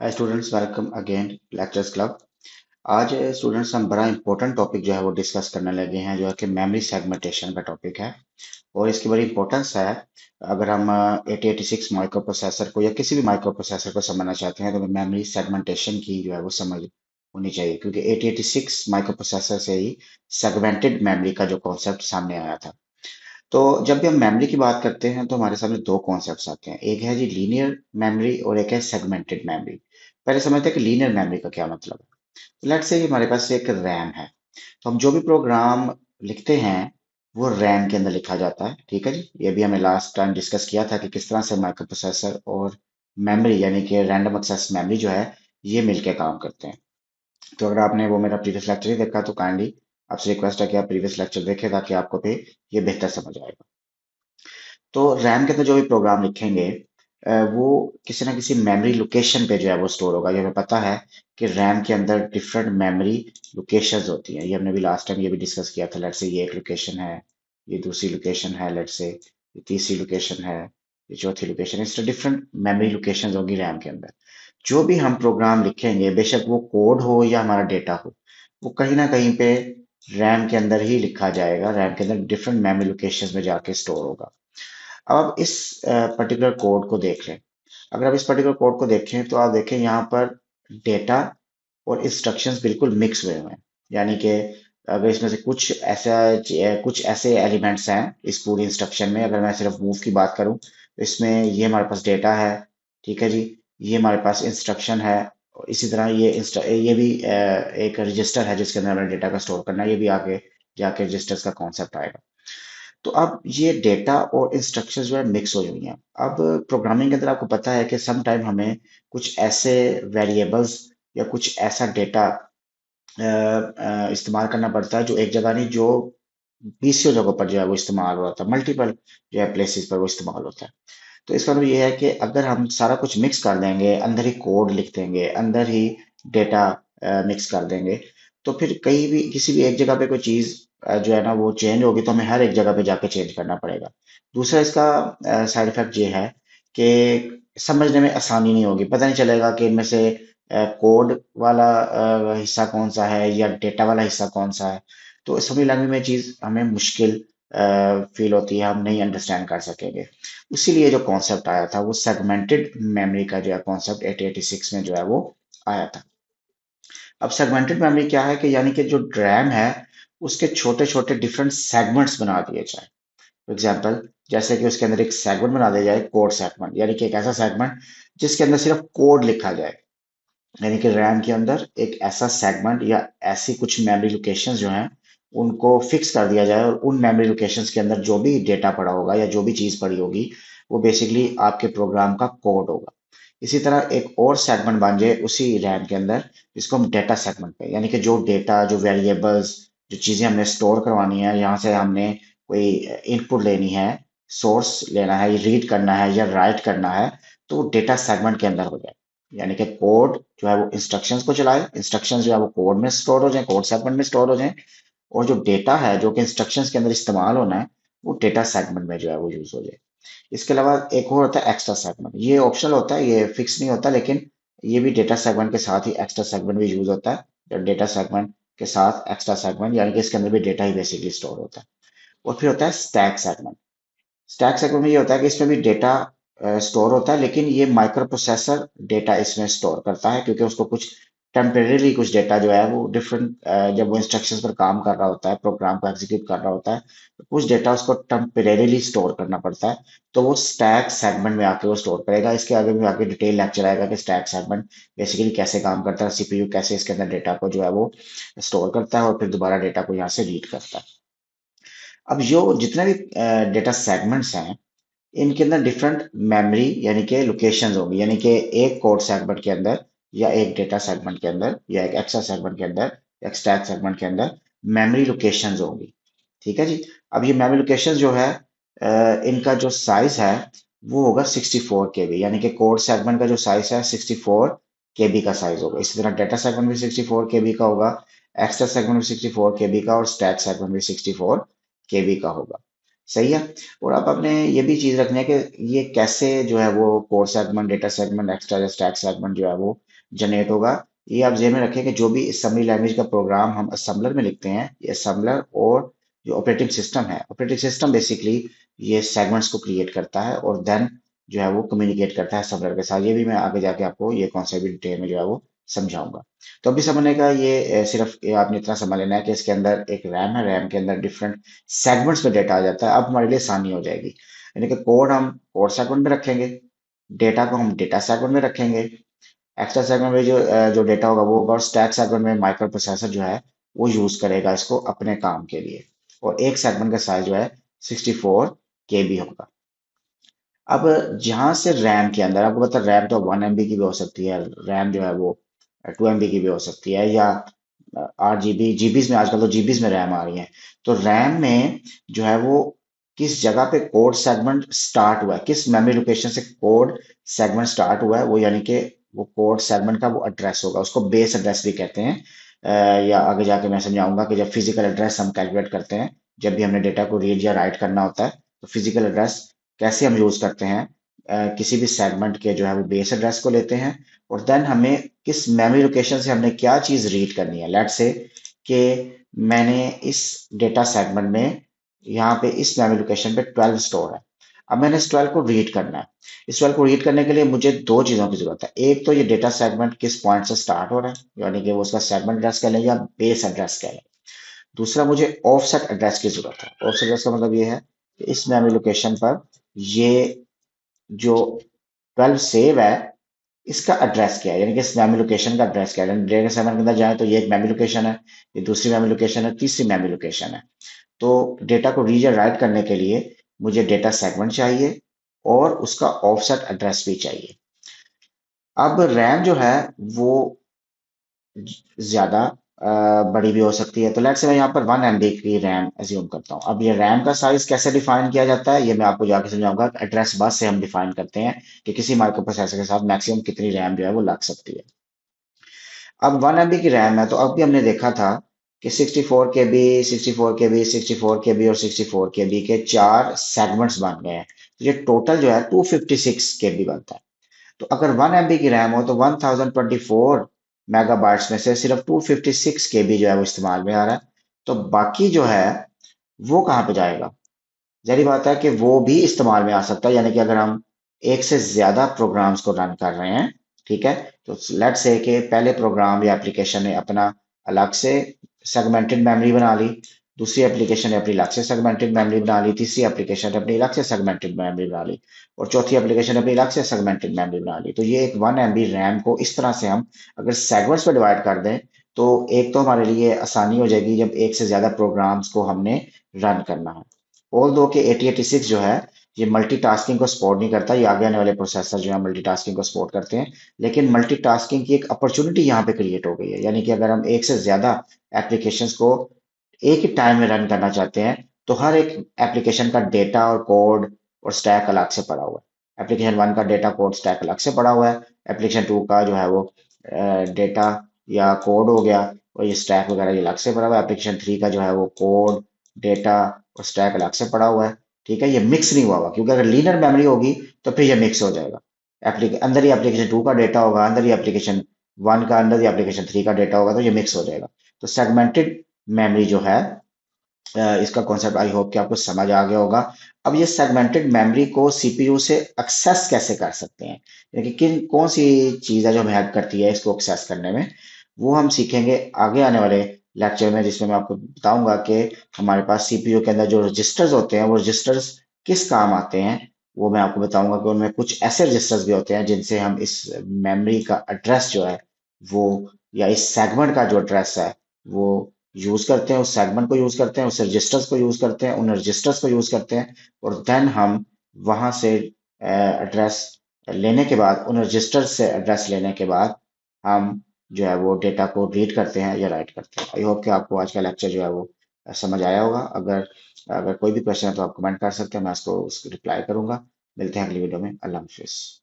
Hi students, welcome again lectures club. आज students हम बड़ा इंपॉर्टेंट टॉपिक जो है वो डिस्कस करने लगे हैं, जो है कि मेमोरी सेगमेंटेशन का टॉपिक है। और इसकी बड़ी इंपॉर्टेंस है। अगर हम 8086 माइक्रो प्रोसेसर को या किसी भी माइक्रो प्रोसेसर को समझना चाहते हैं तो मेमोरी सेगमेंटेशन की जो है वो समझ होनी चाहिए, क्योंकि 8086 माइक्रो प्रोसेसर से ही सेगमेंटेड मेमोरी का जो कॉन्सेप्ट सामने आया था। तो जब भी हम मेमोरी की बात करते हैं तो हमारे सामने दो कॉन्सेप्ट्स आते हैं। एक है जी लीनियर मेमोरी और एक है सेगमेंटेड मेमोरी। पहले समझते हैं कि लीनियर मेमोरी का क्या मतलब है। लेट्स से हमारे पास एक रैम है, तो हम जो भी प्रोग्राम लिखते हैं वो रैम के अंदर लिखा जाता है। ठीक है जी, ये भी हमने लास्ट टाइम डिस्कस किया था कि किस तरह से माइक्रो प्रोसेसर और मेमोरी यानी कि रैंडम एक्सेस मेमोरी जो है ये मिलके काम करते हैं। तो अगर आपने वो मेरा प्रीवियस लेक्चर ही देखा तो काइंडली आपसे रिक्वेस्ट है कि आप प्रीवियस लेक्चर देखें ताकि आपको भी ये बेहतर समझ आएगा। तो रैम के अंदर जो भी प्रोग्राम लिखेंगे वो किसी ना किसी मेमोरी लोकेशन पे जो है वो स्टोर होगा। ये हमें पता है कि रैम के अंदर डिफरेंट मेमोरी लोकेशंस होती हैं। ये हमने भी लास्ट टाइम ये भी डिस्कस किया था। लेट्स से ये एक लोकेशन है, ये दूसरी लोकेशन है, लेट्स से ये तीसरी लोकेशन है, ये चौथी लोकेशन है। इस तरह डिफरेंट मेमोरी लोकेशंस होंगी रैम के अंदर। जो भी हम प्रोग्राम लिखेंगे, बेशक वो कोड हो या हमारा डेटा हो, वो कहीं ना कहीं पे रैम के अंदर ही लिखा जाएगा। रैम के अंदर डिफरेंट मेमोरी लोकेशंस में जाके स्टोर होगा। अब आप इस पर्टिकुलर कोड को देख लें। अगर आप इस पर्टिकुलर कोड को देखें तो आप देखें यहाँ पर डेटा और इंस्ट्रक्शंस बिल्कुल मिक्स हुए हुए हैं। यानी कि अगर इसमें से कुछ ऐसे एलिमेंट्स हैं इस पूरी इंस्ट्रक्शन में। अगर मैं सिर्फ मूव की बात करूं तो इसमें ये हमारे पास डेटा है। ठीक है जी, ये हमारे पास इंस्ट्रक्शन है। और इसी तरह ये भी एक रजिस्टर है जिसके अंदर हमें डेटा का स्टोर करना है। ये भी आगे जाके रजिस्टर्स का कॉन्सेप्ट आएगा। तो अब ये डेटा और इंस्ट्रक्शंस जो है मिक्स हो हुई हैं। अब प्रोग्रामिंग के अंदर आपको पता है कि सम टाइम हमें कुछ ऐसे वेरिएबल्स या कुछ ऐसा डेटा इस्तेमाल करना पड़ता है जो एक जगह नहीं, जो बीसियों जगहों पर जो है वो इस्तेमाल हो रहा था। मल्टीपल जो है प्लेसेस पर वो इस्तेमाल होता है। तो इसका मतलब ये है कि अगर हम सारा कुछ मिक्स कर देंगे, अंदर ही कोड लिख देंगे, अंदर ही डेटा मिक्स कर देंगे, तो फिर कहीं भी किसी भी एक जगह पे कोई चीज जो है ना वो चेंज होगी तो हमें हर एक जगह पे जाके चेंज करना पड़ेगा। दूसरा इसका साइड इफेक्ट ये है कि समझने में आसानी नहीं होगी। पता नहीं चलेगा कि इनमें से कोड वाला हिस्सा कौन सा है या डेटा वाला हिस्सा कौन सा है। तो असेंबली लैंग्वेज में चीज हमें मुश्किल फील होती है, हम नहीं अंडरस्टैंड कर सकेंगे। इसीलिए जो कॉन्सेप्ट आया था वो सेगमेंटेड मेमोरी का जो है कॉन्सेप्ट 8086 में जो है वो आया था। अब सेगमेंटेड मेमोरी क्या है कि यानी कि जो रैम है उसके छोटे छोटे डिफरेंट सेगमेंट्स बना दिए जाए। फॉर एग्जाम्पल, जैसे कि उसके अंदर एक सेगमेंट बना दिया जाए, कोड सेगमेंट, यानी कि एक ऐसा सेगमेंट जिसके अंदर सिर्फ कोड लिखा जाए। यानी कि रैम के अंदर एक ऐसा सेगमेंट या ऐसी कुछ मेमोरी लोकेशंस जो हैं उनको फिक्स कर दिया जाए, और उन मेमोरी लोकेशंस के अंदर जो भी डेटा पड़ा होगा या जो भी चीज पड़ी होगी वो बेसिकली आपके प्रोग्राम का कोड होगा। इसी तरह एक और सेगमेंट बन जाए उसी रैम के अंदर, जिसको हम डेटा सेगमेंट पे, यानी कि जो डेटा, जो वेरिएबल्स, जो चीजें हमने स्टोर करवानी है, यहाँ से हमने कोई इनपुट लेनी है, सोर्स लेना है, रीड करना है या राइट करना है, तो वो डेटा सेगमेंट के अंदर हो जाए। यानी कि कोड जो है वो इंस्ट्रक्शंस को चलाए, इंस्ट्रक्शंस जो है वो कोड में स्टोर हो जाए, कोड सेगमेंट में स्टोर हो जाए। और जो डेटा है जो कि इंस्ट्रक्शंस के अंदर इस्तेमाल होना है वो डेटा सेगमेंट में जो है वो यूज हो जाए। इसके अलावा एक और होता है एक्स्ट्रा सेगमेंट। ये ऑप्शनल होता है, ये फिक्स नहीं होता, लेकिन ये भी डेटा सेगमेंट के साथ ही एक्स्ट्रा सेगमेंट भी यूज होता है। डेटा सेगमेंट के साथ एक्स्ट्रा सेगमेंट, यानी कि इसके अंदर भी डेटा ही बेसिकली स्टोर होता है। और फिर होता है स्टैक सेगमेंट। स्टैक सेगमेंट में ये होता है कि इसमें भी डेटा स्टोर होता है, लेकिन ये माइक्रो प्रोसेसर डेटा इसमें स्टोर करता है, क्योंकि उसको कुछ टेम्परेली कुछ डेटा जो है वो डिफरेंट, जब वो इंस्ट्रक्शंस पर काम कर रहा होता है, प्रोग्राम को एग्जीक्यूट कर रहा होता है, तो कुछ डेटा उसको टेम्परेली स्टोर करना पड़ता है। तो वो स्टैक सेगमेंट में आके वो स्टोर करेगा। इसके आगे भी आगे डिटेल लेक्चर आएगा कि स्टैक सेगमेंट बेसिकली कैसे काम करता है, सीपीयू कैसे इसके अंदर डेटा को जो है वो स्टोर करता है और फिर दोबारा डेटा को यहाँ से रीड करता है। अब जो जितने भी डेटा सेगमेंट्स हैं इनके अंदर डिफरेंट मेमोरी यानी कि लोकेशंस होंगी। यानी कि एक कोड सेगमेंट के अंदर या एक डेटा सेगमेंट के अंदर या एक एक्स्ट्रा सेगमेंट के अंदर या एक स्टैक सेगमेंट के अंदर मेमोरी लोकेशंस होंगी। ठीक है जी। अब ये मेमोरी लोकेशंस जो है इनका जो साइज है वो होगा 64 केबी। यानी कि कोड सेगमेंट का जो साइज है 64 केबी का साइज होगा। इसी तरह डेटा सेगमेंट भी 64 केबी का होगा, एक्स्ट्रा सेगमेंट भी 64 केबी का और स्टैक सेगमेंट भी 64 केबी का होगा। सही है। और अब आपने ये भी चीज रखनी है कि ये कैसे जो है वो code segment, data segment, extra stack segment जो है वो जनरेट होगा। ये आप जेहन में रखें कि जो भी असेंबली लैंग्वेज का प्रोग्राम हम असेंबलर में लिखते हैं, ये असेंबलर और जो ऑपरेटिंग सिस्टम है, ऑपरेटिंग सिस्टम बेसिकली ये सेगमेंट्स को क्रिएट करता है और देन जो है वो कम्युनिकेट करता है असेंबलर के साथ। ये भी मैं आगे जाके आपको ये कॉन्सेप्ट भी डिटेल में जो है वो समझाऊंगा। तो अभी समझने का ये सिर्फ ये आपने इतना समझ लेना है कि इसके अंदर एक रैम है, रैम के अंदर डिफरेंट सेगमेंट्स में डेटा आ जाता है। अब हमारे लिए आसानी हो जाएगी, यानी कि कोड हम कोड सेगमेंट में रखेंगे, डेटा को हम डेटा सेगमेंट में रखेंगे, एक्स्ट्रा सेगमेंट में जो डेटा होगा वो होगा, और स्टैक सेगमेंट में माइक्रो प्रोसेसर जो है वो यूज करेगा इसको अपने काम के लिए। और एक सेगमेंट का साइज जो है 64 KB होगा। अब जहां से रैम के अंदर आपको पता है, रैम तो 1 MB की भी हो सकती है, रैम जो है वो 2 MB की भी हो सकती है, या 8 GB, जीबीज में, आजकल तो जीबीज में रैम आ रही है। तो रैम में जो है वो किस जगह पे कोड सेगमेंट स्टार्ट हुआ है, किस मेमोरी लोकेशन से कोड सेगमेंट स्टार्ट हुआ है, वो यानी कि वो कोड सेगमेंट का वो एड्रेस होगा, उसको बेस एड्रेस भी कहते हैं। या आगे जाके मैं समझाऊंगा कि जब फिजिकल एड्रेस हम कैलकुलेट करते हैं, जब भी हमने डेटा को रीड या राइट करना होता है, तो फिजिकल एड्रेस कैसे हम यूज करते हैं। किसी भी सेगमेंट के जो है वो बेस एड्रेस को लेते हैं, और देन हमें किस मेमोरी लोकेशन से हमने क्या चीज रीड करनी है। लेट्स से कि मैंने इस डेटा सेगमेंट में यहाँ पे इस मेमोरी लोकेशन पे 12 स्टोर है। अब मैंने इस 12 को रीड करना है। इस 12 को रीड करने के लिए मुझे दो चीजों की जरूरत है। एक तो ये डेटा सेगमेंट किस पॉइंट से स्टार्ट हो रहा है, यानी कि वो उसका सेगमेंट एड्रेस कह लें या बेस एड्रेस कह लें। दूसरा, मुझे ऑफसेट एड्रेस की जरूरत है। ऑफसेट एड्रेस का मतलब ये है कि इस मेमोरी लोकेशन पर ये जो 12 सेव है, इसका एड्रेस क्या है, यानी कि इस मेमोरी लोकेशन का एड्रेस क्या है। डेटा सेवन के अंदर जाए तो ये एक मेमोरी लोकेशन है, ये दूसरी मेमोरी लोकेशन है, तीसरी मेमोरी लोकेशन है। तो डेटा को रीड या राइट करने के लिए मुझे डेटा सेगमेंट चाहिए और उसका ऑफसेट एड्रेस भी चाहिए। अब रैम जो है वो ज्यादा बड़ी भी हो सकती है। तो लेट्स से मैं यहाँ पर 1 MB की रैम एज्यूम करता हूँ। अब ये रैम का साइज कैसे डिफाइन किया जाता है, ये मैं आपको जाके समझाऊंगा। एड्रेस बस से हम डिफाइन करते हैं कि किसी माइक्रो प्रोसेसर के साथ मैक्सिमम कितनी रैम जो है वो लग सकती है। अब 1 MB की रैम है, तो अब भी हमने देखा था कि 64 KB, 64 KB, 64 KB और 64 KB के चार सेगमेंट्स बन गए हैं। तो ये टोटल जो है 256 KB बनता है। तो अगर 1 MB की रैम हो तो 1024 मेगाबाइट्स में से सिर्फ 256 KB जो है वो इस्तेमाल में आ रहा है। तो बाकी जो है वो कहाँ पे जाएगा। जाहिर बात है कि वो भी इस्तेमाल में आ सकता है, यानी कि अगर हम एक से ज्यादा प्रोग्राम्स को रन कर रहे हैं, ठीक है, तो लेट्स से कि पहले प्रोग्राम या एप्लीकेशन ने अपना अलग से सेगमेंटेड मेमोरी बना ली, दूसरी एप्लीकेशन ने अपनी अलग से सेगमेंटेड मेमोरी बना ली, तीसरी एप्लीकेशन ने अपनी अलग से सेगमेंटेड मेमोरी बना ली, और चौथी एप्लीकेशन ने अपनी अलग से सेगमेंटेड मेमोरी बना ली। तो ये एक 1 MB रैम को इस तरह से हम अगर सेगमेंट्स में डिवाइड कर दें, तो एक तो हमारे लिए आसानी हो जाएगी जब एक से ज्यादा प्रोग्राम्स को हमने रन करना है। ऑल दो के 8086 जो है ये मल्टीटास्किंग को सपोर्ट नहीं करता, ये आगे आने वाले प्रोसेसर जो है मल्टीटास्किंग को सपोर्ट करते हैं। लेकिन मल्टीटास्किंग की एक अपॉर्चुनिटी यहाँ पे क्रिएट हो गई है, यानी कि अगर हम एक से ज्यादा एप्लीकेशंस को एक ही टाइम में रन करना चाहते हैं, तो हर एक एप्लीकेशन का डेटा और कोड और स्टैक अलग से पड़ा हुआ है। एप्लीकेशन वन का डेटा कोड स्टैक अलग से पड़ा हुआ है, एप्लीकेशन टू का जो है वो डेटा या कोड हो गया और ये स्टैक वगैरह ये अलग से पड़ा हुआ है, एप्लीकेशन थ्री का जो है वो कोड, डेटा और स्टैक अलग से पड़ा हुआ है। ठीक है, ये मिक्स नहीं हुआ हुआ, क्योंकि अगर लीनियर मेमोरी होगी तो फिर ये मिक्स हो जाएगा। अंदर ही एप्लीकेशन टू का डेटा होगा, अंदर ही एप्लीकेशन वन का, अंदर ही एप्लीकेशन थ्री का डेटा होगा, तो ये मिक्स हो जाएगा। तो सेगमेंटेड मेमोरी जो है, इसका कॉन्सेप्ट आई होप कि आपको समझ आ गया होगा। अब ये सेगमेंटेड मेमोरी को सीपीयू से एक्सेस कैसे कर सकते हैं, यानी कि किन कौन सी चीज़ है जो हमें हेल्प करती है इसको एक्सेस करने में, वो हम सीखेंगे आगे आने वाले लेक्चर में, जिसमें मैं आपको बताऊंगा कि हमारे पास सीपीयू के अंदर जो रजिस्टर्स होते हैं वो रजिस्टर्स किस काम आते हैं। वो मैं आपको बताऊंगा कि उनमें कुछ ऐसे रजिस्टर्स भी होते हैं जिनसे हम इस मेमोरी का एड्रेस जो है वो, या इस सेगमेंट का जो एड्रेस है वो यूज करते हैं, उस सेगमेंट को यूज करते हैं, उस रजिस्टर्स को यूज करते हैं, उन रजिस्टर्स को यूज करते हैं, और देन हम वहां से एड्रेस लेने के बाद, उन रजिस्टर्स से एड्रेस लेने के बाद हम जो है वो डेटा को रीड करते हैं या राइट करते हैं। आई होप कि आपको आज का लेक्चर जो है वो समझ आया होगा। अगर अगर कोई भी क्वेश्चन है तो आप कमेंट कर सकते हैं, मैं उसको रिप्लाई करूंगा। मिलते हैं अगली वीडियो में। अल्लाह हाफिज।